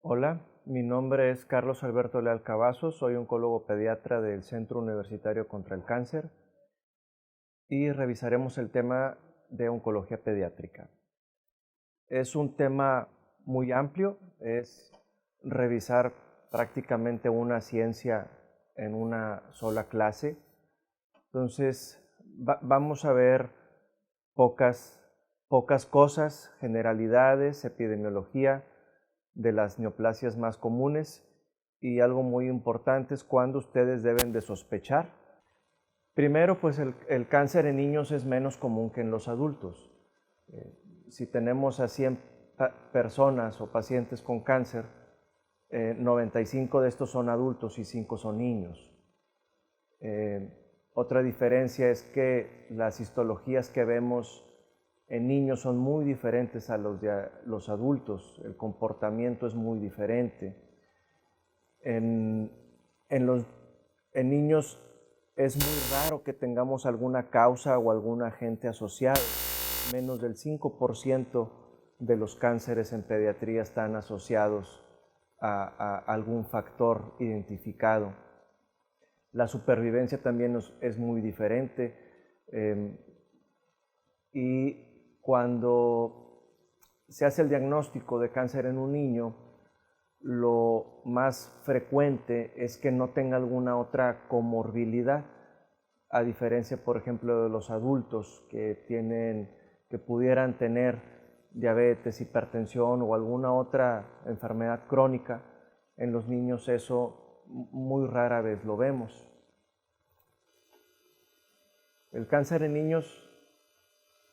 Hola, mi nombre es Carlos Alberto Leal Cavazos, soy oncólogo pediatra del Centro Universitario contra el Cáncer y revisaremos el tema de oncología pediátrica. Es un tema muy amplio, es revisar prácticamente una ciencia en una sola clase. Entonces, vamos a ver pocas cosas, generalidades, epidemiología de las neoplasias más comunes y algo muy importante es cuándo ustedes deben de sospechar. Primero, pues el cáncer en niños es menos común que en los adultos. Si tenemos a 100 personas o pacientes con cáncer, 95 de estos son adultos y 5 son niños. Otra diferencia es que las histologías que vemos en niños son muy diferentes a los de los adultos, el comportamiento es muy diferente. En niños es muy raro que tengamos alguna causa o algún agente asociado. Menos del 5% de los cánceres en pediatría están asociados a algún factor identificado. La supervivencia también es muy diferente y cuando se hace el diagnóstico de cáncer en un niño, lo más frecuente es que no tenga alguna otra comorbilidad, a diferencia, por ejemplo, de los adultos que pudieran tener diabetes, hipertensión o alguna otra enfermedad crónica. En los niños eso muy rara vez lo vemos. El cáncer en niños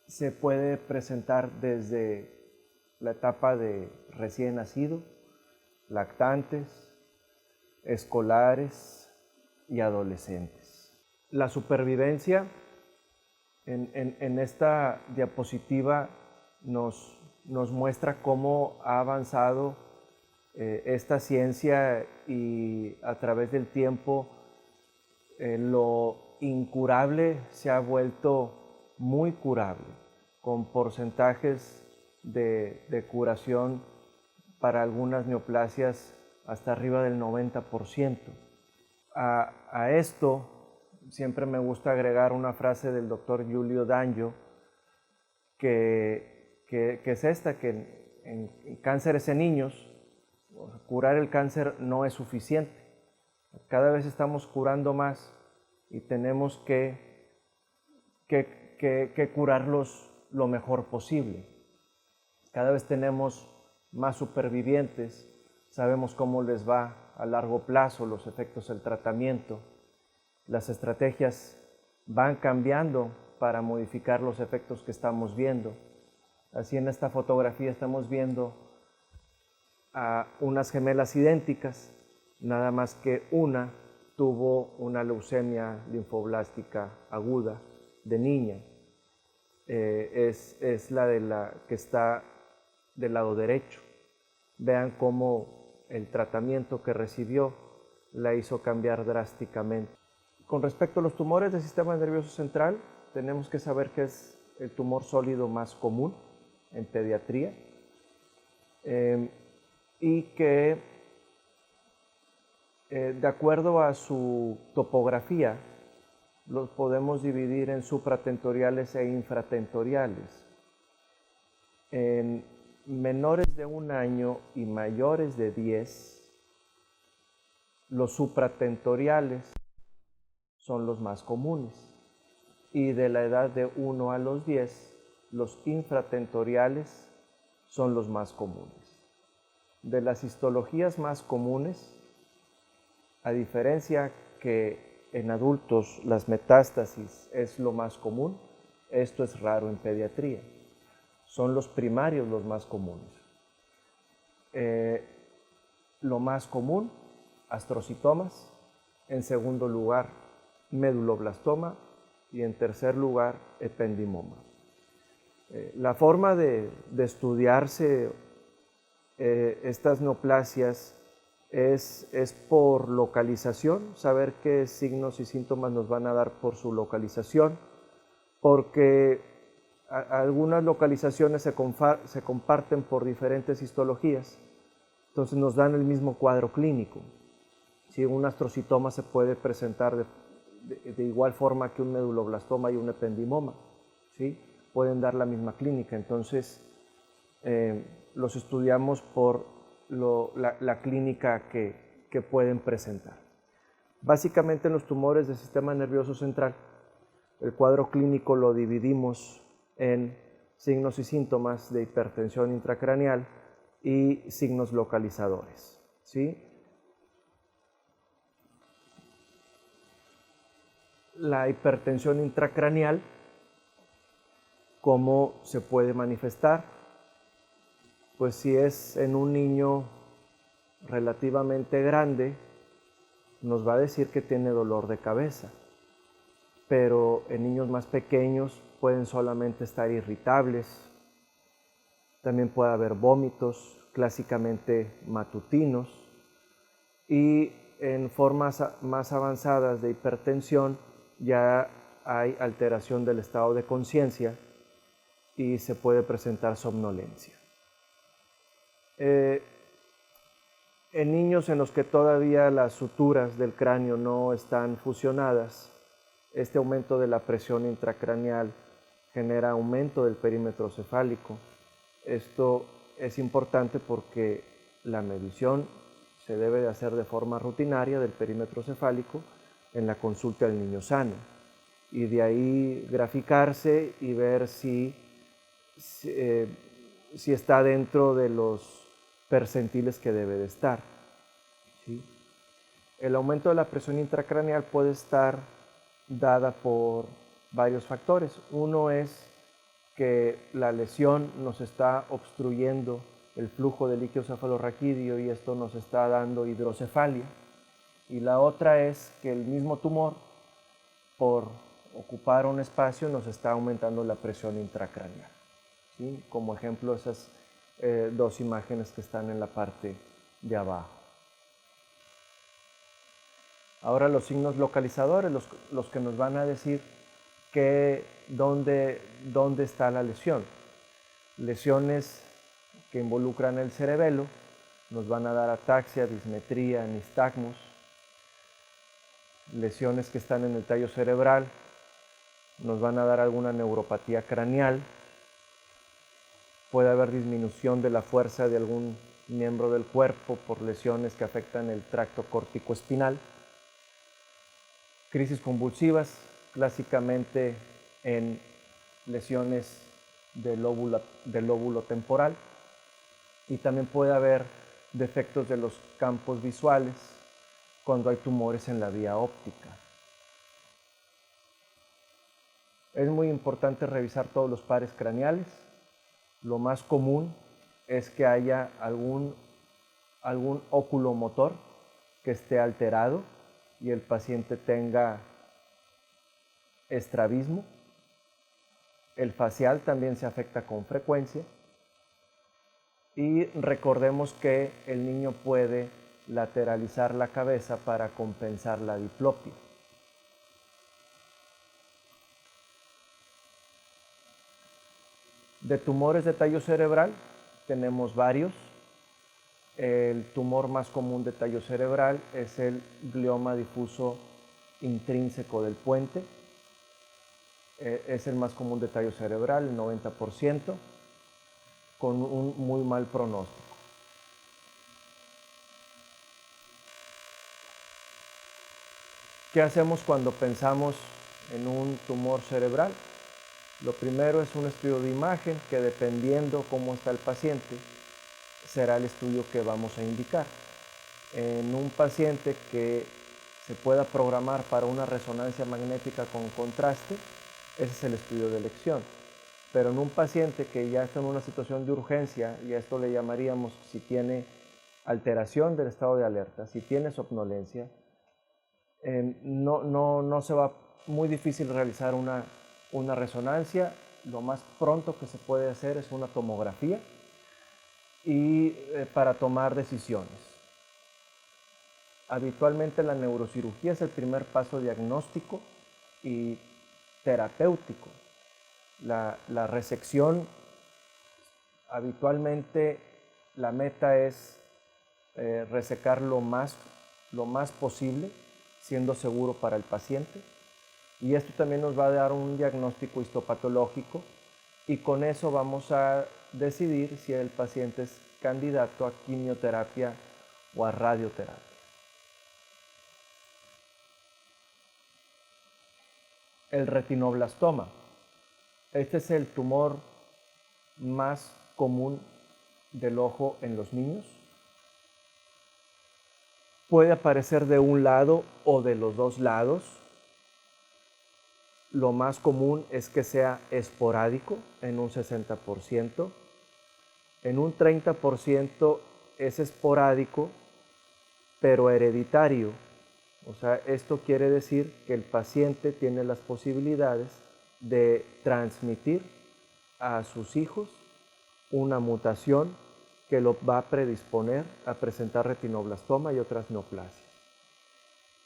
se puede presentar desde la etapa de recién nacido, lactantes, escolares y adolescentes. La supervivencia en esta diapositiva nos muestra cómo ha avanzado esta ciencia y a través del tiempo lo incurable se ha vuelto muy curable, con porcentajes de curación para algunas neoplasias hasta arriba del 90%. A esto siempre me gusta agregar una frase del doctor Giulio D'Angio, que es esta, que en cánceres en niños, curar el cáncer no es suficiente. Cada vez estamos curando más y tenemos que curarlos lo mejor posible. Cada vez tenemos más supervivientes, sabemos cómo les va a largo plazo, los efectos del tratamiento. Las estrategias van cambiando para modificar los efectos que estamos viendo. Así en esta fotografía estamos viendo a unas gemelas idénticas, nada más que una tuvo una leucemia linfoblástica aguda de niña. Es la que está del lado derecho. Vean cómo el tratamiento que recibió la hizo cambiar drásticamente. Con respecto a los tumores del sistema nervioso central, tenemos que saber que es el tumor sólido más común en pediatría y que de acuerdo a su topografía los podemos dividir en supratentoriales e infratentoriales. En menores de 1 año y mayores de 10, los supratentoriales son los más comunes, y de la edad de 1 a los 10, los infratentoriales son los más comunes. De las histologías más comunes, a diferencia que en adultos las metástasis es lo más común, esto es raro en pediatría. Son los primarios los más comunes. Lo más común, astrocitomas. En segundo lugar, meduloblastoma. Y en tercer lugar, ependimoma. La forma de estudiarse estas neoplasias es por localización, saber qué signos y síntomas nos van a dar por su localización, porque algunas localizaciones se comparten por diferentes histologías. Entonces nos dan el mismo cuadro clínico. ¿Sí? Un astrocitoma se puede presentar de igual forma que un meduloblastoma y un ependimoma. ¿Sí? Pueden dar la misma clínica. Entonces los estudiamos por la clínica que pueden presentar. Básicamente en los tumores del sistema nervioso central, el cuadro clínico lo dividimos en signos y síntomas de hipertensión intracraneal y signos localizadores. ¿Sí? La hipertensión intracraneal, ¿cómo se puede manifestar? Pues si es en un niño relativamente grande, nos va a decir que tiene dolor de cabeza, pero en niños más pequeños pueden solamente estar irritables, también puede haber vómitos, clásicamente matutinos, y en formas más avanzadas de hipertensión ya hay alteración del estado de conciencia y se puede presentar somnolencia. En niños en los que todavía las suturas del cráneo no están fusionadas, este aumento de la presión intracraneal genera aumento del perímetro cefálico. Esto es importante porque la medición se debe de hacer de forma rutinaria del perímetro cefálico en la consulta del niño sano, y de ahí graficarse y ver si está dentro de los percentiles que debe de estar. ¿Sí? El aumento de la presión intracraneal puede estar dada por varios factores. Uno es que la lesión nos está obstruyendo el flujo de líquido cefalorraquídeo y esto nos está dando hidrocefalia. Y la otra es que el mismo tumor, por ocupar un espacio, nos está aumentando la presión intracraneal. ¿Sí? Como ejemplo, esas dos imágenes que están en la parte de abajo. Ahora los signos localizadores, los que nos van a decir dónde está la lesión. Lesiones que involucran el cerebelo nos van a dar ataxia, dismetría, nistagmus. Lesiones que están en el tallo cerebral nos van a dar alguna neuropatía craneal. Puede haber disminución de la fuerza de algún miembro del cuerpo por lesiones que afectan el tracto córtico-espinal. Crisis convulsivas, clásicamente en lesiones del lóbulo temporal, y también puede haber defectos de los campos visuales cuando hay tumores en la vía óptica. Es muy importante revisar todos los pares craneales. Lo más común es que haya algún óculo-motor que esté alterado y el paciente tenga estrabismo. El facial también se afecta con frecuencia. Y recordemos que el niño puede lateralizar la cabeza para compensar la diplopia. De tumores de tallo cerebral tenemos varios. El tumor más común de tallo cerebral es el glioma difuso intrínseco del puente. Es el más común de tallo cerebral, el 90%, con un muy mal pronóstico. ¿Qué hacemos cuando pensamos en un tumor cerebral? Lo primero es un estudio de imagen que, dependiendo cómo está el paciente, será el estudio que vamos a indicar. En un paciente que se pueda programar para una resonancia magnética con contraste, ese es el estudio de elección. Pero en un paciente que ya está en una situación de urgencia, y a esto le llamaríamos si tiene alteración del estado de alerta, si tiene somnolencia, no se va, muy difícil realizar una resonancia. Lo más pronto que se puede hacer es una tomografía y para tomar decisiones. Habitualmente la neurocirugía es el primer paso diagnóstico y terapéutico. La resección, habitualmente la meta es resecar lo más posible, siendo seguro para el paciente. Y esto también nos va a dar un diagnóstico histopatológico y con eso vamos a decidir si el paciente es candidato a quimioterapia o a radioterapia. El retinoblastoma. Este es el tumor más común del ojo en los niños. Puede aparecer de un lado o de los dos lados. Lo más común es que sea esporádico en un 60%. En un 30% es esporádico, pero hereditario. O sea, esto quiere decir que el paciente tiene las posibilidades de transmitir a sus hijos una mutación que lo va a predisponer a presentar retinoblastoma y otras neoplasias.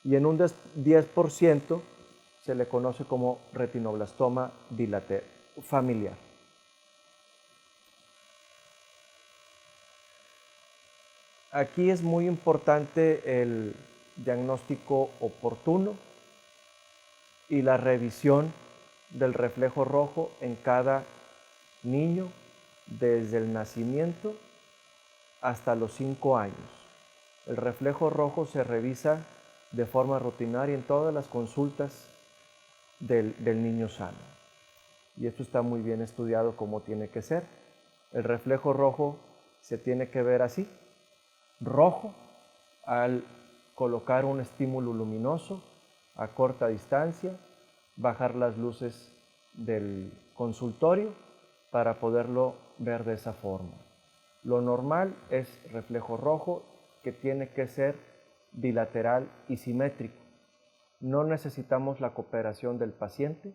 Y en un 10% se le conoce como retinoblastoma familiar. Aquí es muy importante el diagnóstico oportuno y la revisión del reflejo rojo en cada niño desde el nacimiento hasta los 5 años. El reflejo rojo se revisa de forma rutinaria en todas las consultas del niño sano. Y esto está muy bien estudiado como tiene que ser. El reflejo rojo se tiene que ver así, rojo, al colocar un estímulo luminoso a corta distancia, bajar las luces del consultorio para poderlo ver de esa forma. Lo normal es reflejo rojo que tiene que ser bilateral y simétrico. No necesitamos la cooperación del paciente,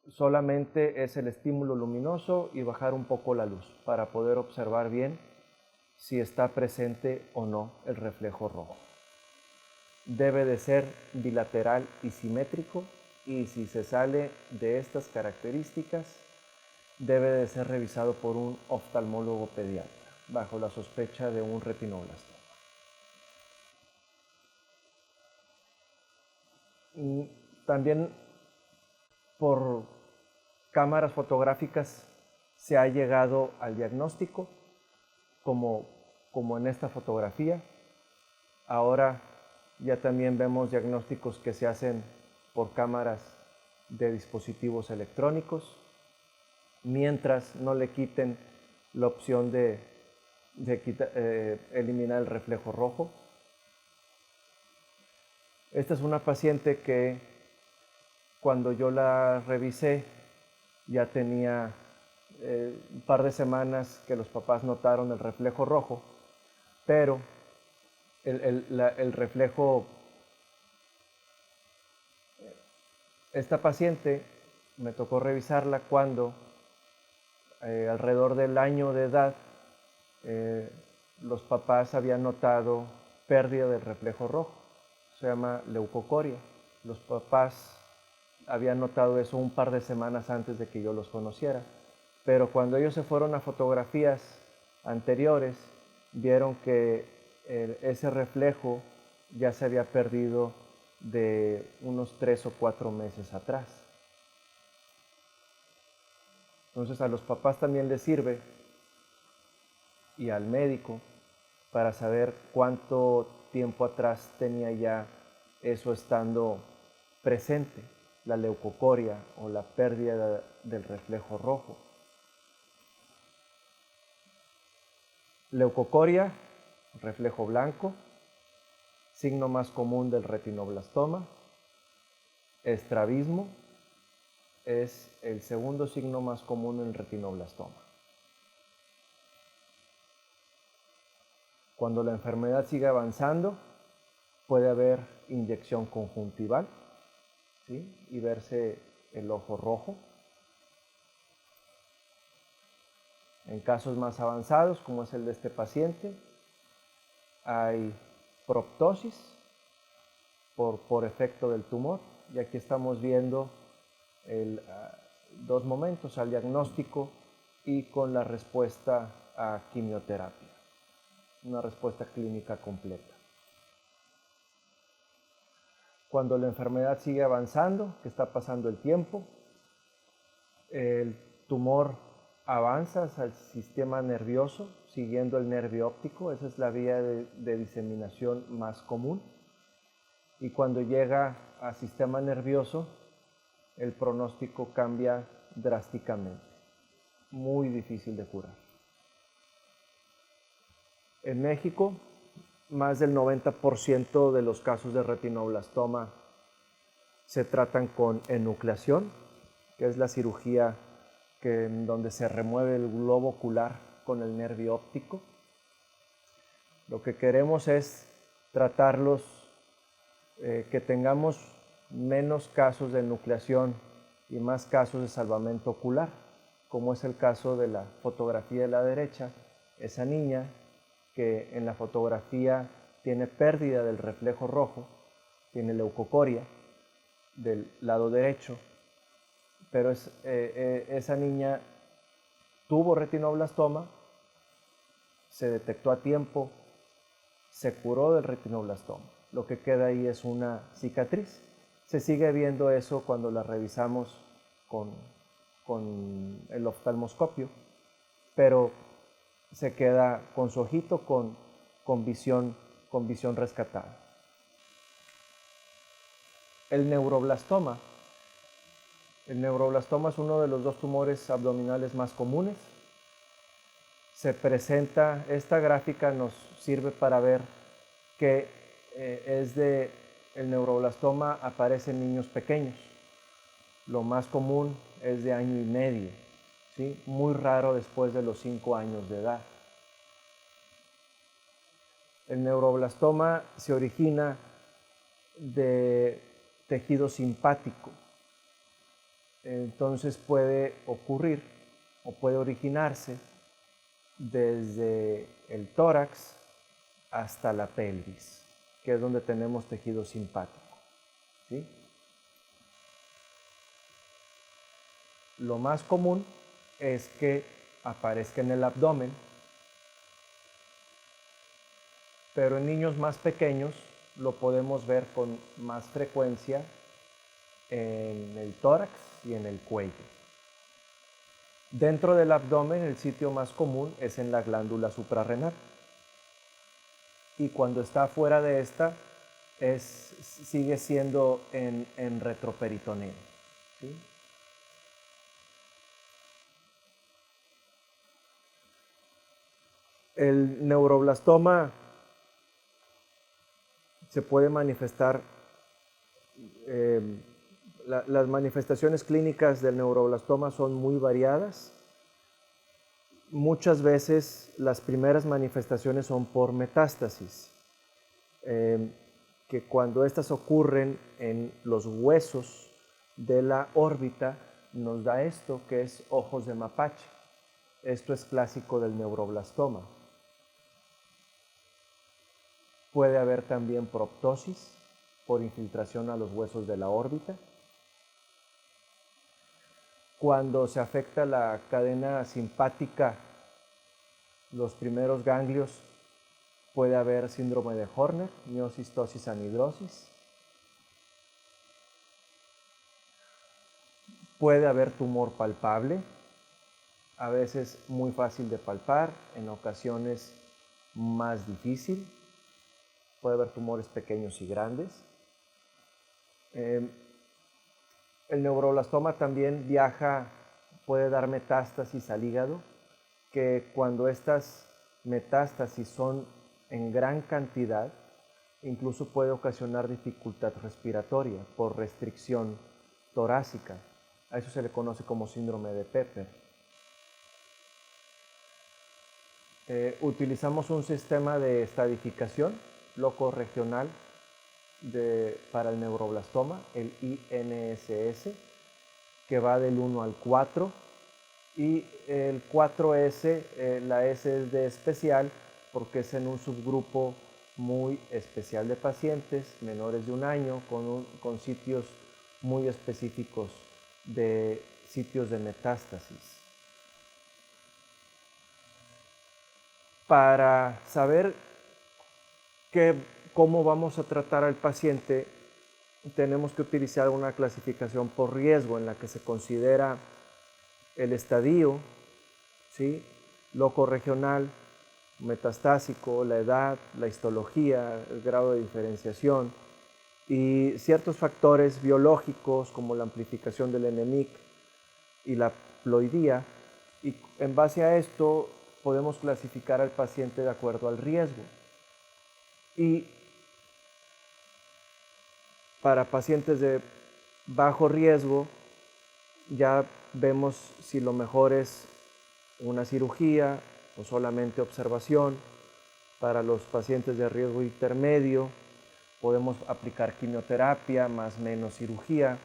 solamente es el estímulo luminoso y bajar un poco la luz para poder observar bien si está presente o no el reflejo rojo. Debe de ser bilateral y simétrico y si se sale de estas características debe de ser revisado por un oftalmólogo pediatra bajo la sospecha de un retinoblastoma. También por cámaras fotográficas se ha llegado al diagnóstico como en esta fotografía. Ahora ya también vemos diagnósticos que se hacen por cámaras de dispositivos electrónicos, mientras no le quiten la opción de eliminar el reflejo rojo. Esta es una paciente que cuando yo la revisé ya tenía un par de semanas que los papás notaron el reflejo rojo, pero el reflejo, esta paciente me tocó revisarla cuando alrededor del año de edad los papás habían notado pérdida del reflejo rojo, se llama leucocoria. Los papás habían notado eso un par de semanas antes de que yo los conociera, pero cuando ellos se fueron a fotografías anteriores, vieron que ese reflejo ya se había perdido de unos 3 o 4 meses atrás. Entonces a los papás también les sirve y al médico para saber cuánto tiempo atrás tenía ya eso estando presente, la leucocoria o la pérdida del reflejo rojo. Leucocoria, reflejo blanco, signo más común del retinoblastoma. Estrabismo es el segundo signo más común en el retinoblastoma. Cuando la enfermedad sigue avanzando, puede haber inyección conjuntival, ¿sí? Y verse el ojo rojo. En casos más avanzados, como es el de este paciente, hay proptosis por efecto del tumor. Y aquí estamos viendo dos momentos, al diagnóstico y con la respuesta a quimioterapia. una respuesta clínica completa. Cuando la enfermedad sigue avanzando, que está pasando el tiempo, el tumor avanza hacia el sistema nervioso, siguiendo el nervio óptico. Esa es la vía de diseminación más común. Y cuando llega al sistema nervioso, el pronóstico cambia drásticamente. Muy difícil de curar. En México, más del 90% de los casos de retinoblastoma se tratan con enucleación, que es la cirugía en donde se remueve el globo ocular con el nervio óptico. Lo que queremos es tratarlos, que tengamos menos casos de enucleación y más casos de salvamento ocular, como es el caso de la fotografía de la derecha, esa niña que en la fotografía tiene pérdida del reflejo rojo, tiene leucocoria del lado derecho, pero esa niña tuvo retinoblastoma, se detectó a tiempo, se curó del retinoblastoma. Lo que queda ahí es una cicatriz. Se sigue viendo eso cuando la revisamos con el oftalmoscopio, pero se queda con su ojito con visión rescatada. El neuroblastoma es uno de los dos tumores abdominales más comunes. Se presenta, esta gráfica nos sirve para ver que el neuroblastoma aparece en niños pequeños. Lo más común es de año y medio, ¿sí? Muy raro después de los 5 años de edad. El neuroblastoma se origina de tejido simpático. Entonces puede ocurrir o puede originarse desde el tórax hasta la pelvis, que es donde tenemos tejido simpático, ¿sí? Lo más común es que aparezca en el abdomen, pero en niños más pequeños lo podemos ver con más frecuencia en el tórax y en el cuello. Dentro del abdomen, el sitio más común es en la glándula suprarrenal. Y cuando está fuera de esta, sigue siendo en retroperitoneo, ¿sí? El neuroblastoma se puede manifestar, las manifestaciones clínicas del neuroblastoma son muy variadas. Muchas veces las primeras manifestaciones son por metástasis, que cuando estas ocurren en los huesos de la órbita nos da esto que es ojos de mapache. Esto es clásico del neuroblastoma. Puede haber también proptosis por infiltración a los huesos de la órbita. Cuando se afecta la cadena simpática, los primeros ganglios, puede haber síndrome de Horner, miocistosis anhidrosis. Puede haber tumor palpable, a veces muy fácil de palpar, en ocasiones más difícil. Puede haber tumores pequeños y grandes. El neuroblastoma también puede dar metástasis al hígado, que cuando estas metástasis son en gran cantidad, incluso puede ocasionar dificultad respiratoria por restricción torácica. A eso se le conoce como síndrome de Pepper. Utilizamos un sistema de estadificación locorregional para el neuroblastoma, el INSS, que va del 1 al 4, y el 4S, la S es de especial porque es en un subgrupo muy especial de pacientes menores de 1 año con sitios muy específicos de sitios de metástasis. Para saber cómo vamos a tratar al paciente, tenemos que utilizar una clasificación por riesgo en la que se considera el estadio, ¿sí?, locorregional, metastásico, la edad, la histología, el grado de diferenciación y ciertos factores biológicos como la amplificación del NMIC y la ploidía, y en base a esto podemos clasificar al paciente de acuerdo al riesgo. Y para pacientes de bajo riesgo ya vemos si lo mejor es una cirugía o solamente observación. Para los pacientes de riesgo intermedio podemos aplicar quimioterapia más menos cirugía,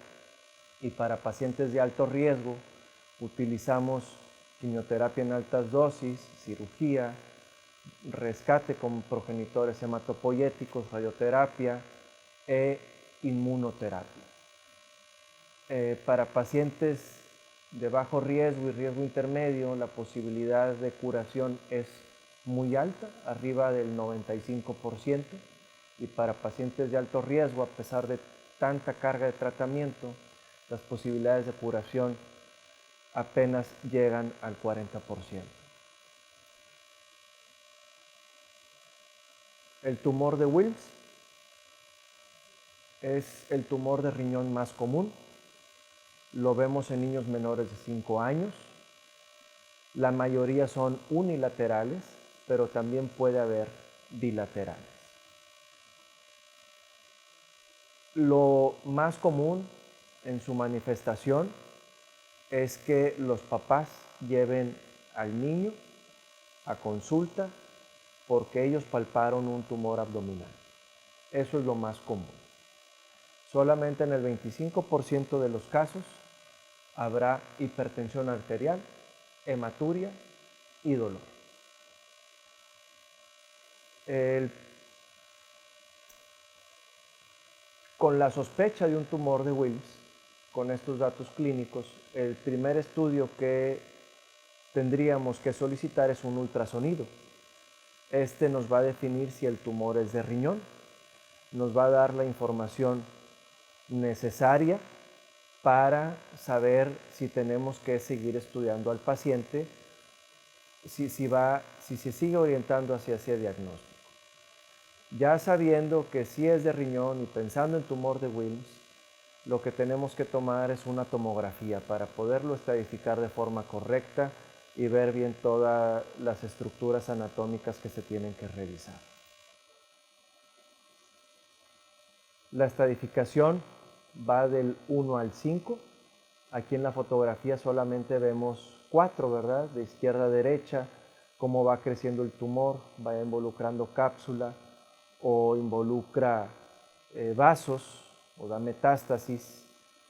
y para pacientes de alto riesgo utilizamos quimioterapia en altas dosis, cirugía, rescate con progenitores hematopoyéticos, radioterapia e inmunoterapia. Para pacientes de bajo riesgo y riesgo intermedio, la posibilidad de curación es muy alta, arriba del 95%, y para pacientes de alto riesgo, a pesar de tanta carga de tratamiento, las posibilidades de curación apenas llegan al 40%. El tumor de Wilms es el tumor de riñón más común. Lo vemos en niños menores de 5 años. La mayoría son unilaterales, pero también puede haber bilaterales. Lo más común en su manifestación es que los papás lleven al niño a consulta porque ellos palparon un tumor abdominal. Eso es lo más común. Solamente en el 25% de los casos habrá hipertensión arterial, hematuria y dolor. Con la sospecha de un tumor de Wilms, con estos datos clínicos, el primer estudio que tendríamos que solicitar es un ultrasonido. Este nos va a definir si el tumor es de riñón, nos va a dar la información necesaria para saber si tenemos que seguir estudiando al paciente, si se sigue orientando hacia ese diagnóstico. Ya sabiendo que sí es de riñón y pensando en tumor de Wilms, lo que tenemos que tomar es una tomografía para poderlo estratificar de forma correcta y ver bien todas las estructuras anatómicas que se tienen que revisar. La estratificación va del 1 al 5. Aquí en la fotografía solamente vemos 4, ¿verdad? De izquierda a derecha, cómo va creciendo el tumor, va involucrando cápsula o involucra vasos o da metástasis.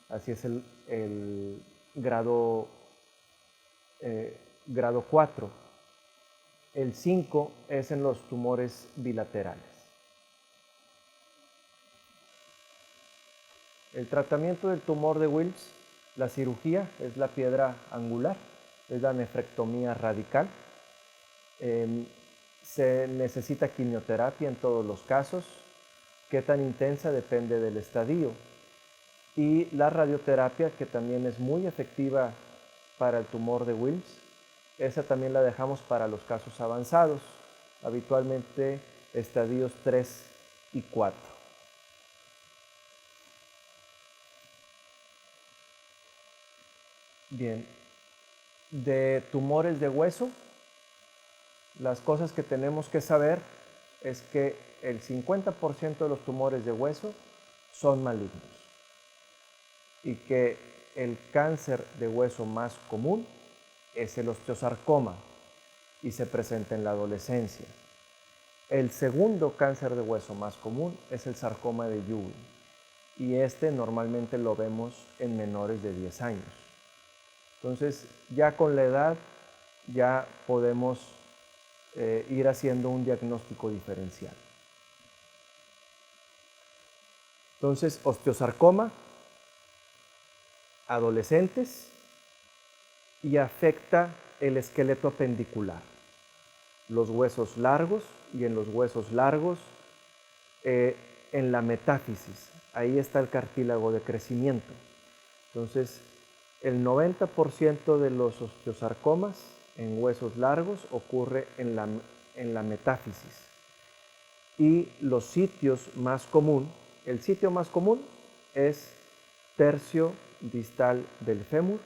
Así es el grado 4. El 5 es en los tumores bilaterales. El tratamiento del tumor de Wilms, la cirugía es la piedra angular, es la nefrectomía radical. Se necesita quimioterapia en todos los casos. Qué tan intensa depende del estadio. Y la radioterapia, que también es muy efectiva para el tumor de Wilms, esa también la dejamos para los casos avanzados, habitualmente estadios 3 y 4. Bien, de tumores de hueso, las cosas que tenemos que saber es que el 50% de los tumores de hueso son malignos y que el cáncer de hueso más común es el osteosarcoma y se presenta en la adolescencia. El segundo cáncer de hueso más común es el sarcoma de Ewing y este normalmente lo vemos en menores de 10 años. Entonces, ya con la edad ya podemos ir haciendo un diagnóstico diferencial. Entonces, osteosarcoma, adolescentes, y afecta el esqueleto apendicular. los huesos largos, y en los huesos largos, en la metáfisis, ahí está el cartílago de crecimiento. Entonces, el 90% de los osteosarcomas en huesos largos ocurre en la metáfisis. Y los sitios más común, el sitio más común es tercio distal del fémur,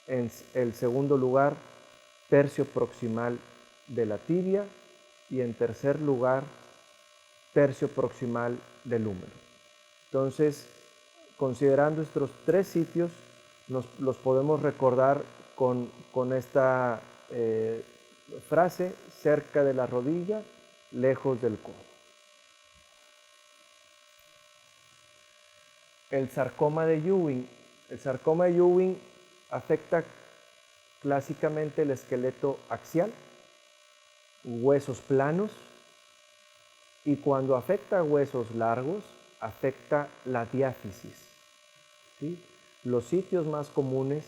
en el segundo lugar, tercio proximal de la tibia, y en tercer lugar, tercio proximal del húmero. Entonces, considerando estos tres sitios, los podemos recordar con esta frase: cerca de la rodilla, lejos del codo. El sarcoma de Ewing. El sarcoma de Ewing afecta clásicamente el esqueleto axial, huesos planos, y cuando afecta huesos largos, afecta la diáfisis, ¿sí? Los sitios más comunes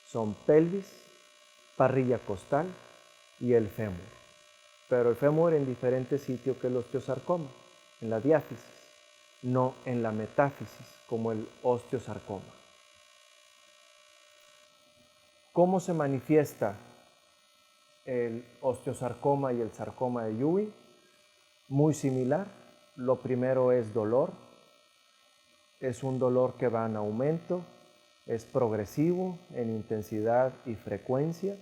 son pelvis, parrilla costal y el fémur. Pero el fémur en diferente sitio que el osteosarcoma, en la diáfisis, no en la metáfisis, como el osteosarcoma. ¿Cómo se manifiesta el osteosarcoma y el sarcoma de Ewing? Muy similar. Lo primero es dolor. Es un dolor que va en aumento, es progresivo en intensidad y frecuencia.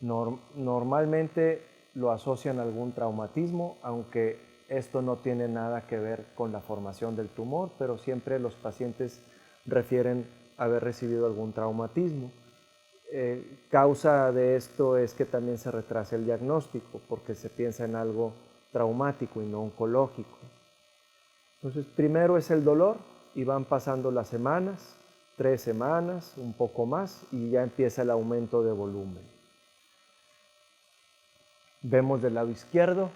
Normalmente lo asocian a algún traumatismo, aunque esto no tiene nada que ver con la formación del tumor, pero siempre los pacientes refieren haber recibido algún traumatismo. Causa de esto es que también se retrasa el diagnóstico, porque se piensa en algo traumático y no oncológico. Entonces, primero es el dolor, y van pasando las semanas, 3 semanas, un poco más, y ya empieza el aumento de volumen. Vemos del lado izquierdo,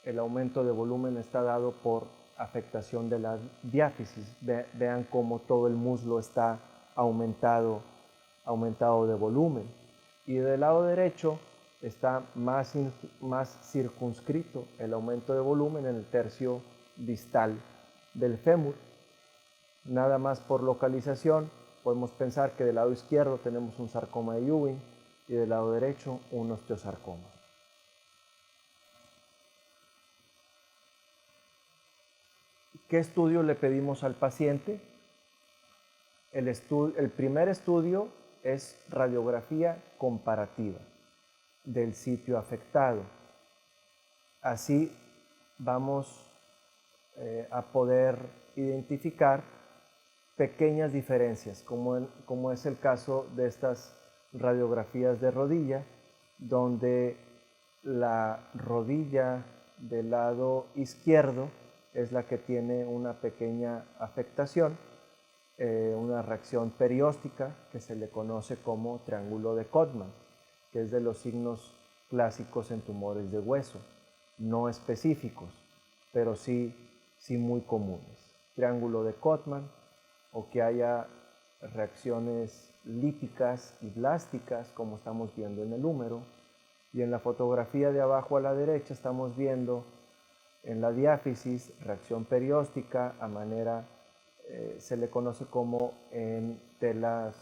el aumento de volumen está dado por afectación de la diáfisis. Vean cómo todo el muslo está aumentado de volumen. Y del lado derecho está más circunscrito el aumento de volumen en el tercio distal del fémur. Nada más por localización, podemos pensar que del lado izquierdo tenemos un sarcoma de Ewing y del lado derecho un osteosarcoma. ¿Qué estudio le pedimos al paciente? El primer estudio es radiografía comparativa del sitio afectado. Así vamos a poder identificar pequeñas diferencias, como es el caso de estas radiografías de rodilla, donde la rodilla del lado izquierdo es la que tiene una pequeña afectación, una reacción perióstica que se le conoce como triángulo de Codman, que es de los signos clásicos en tumores de hueso, no específicos, pero sí muy comunes. Triángulo de Codman, o que haya reacciones líticas y blásticas, como estamos viendo en el húmero, y en la fotografía de abajo a la derecha estamos viendo en la diáfisis reacción perióstica a manera, se le conoce como en tela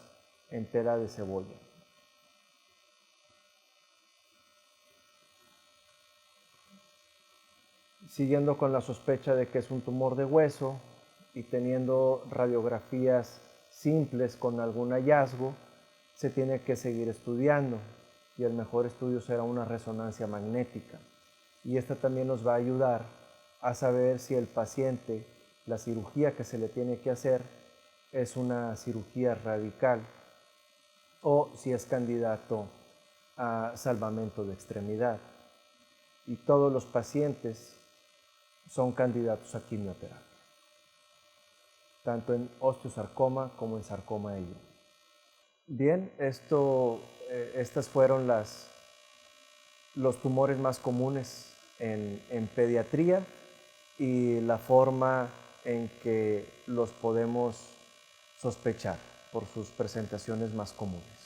de cebolla. Siguiendo con la sospecha de que es un tumor de hueso y teniendo radiografías simples con algún hallazgo, se tiene que seguir estudiando, y el mejor estudio será una resonancia magnética. Y esta también nos va a ayudar a saber si el paciente, la cirugía que se le tiene que hacer es una cirugía radical o si es candidato a salvamento de extremidad. Y todos los pacientes son candidatos a quimioterapia, tanto en osteosarcoma como en sarcoma de Ewing. Bien, estas fueron los tumores más comunes en pediatría y la forma en que los podemos sospechar por sus presentaciones más comunes.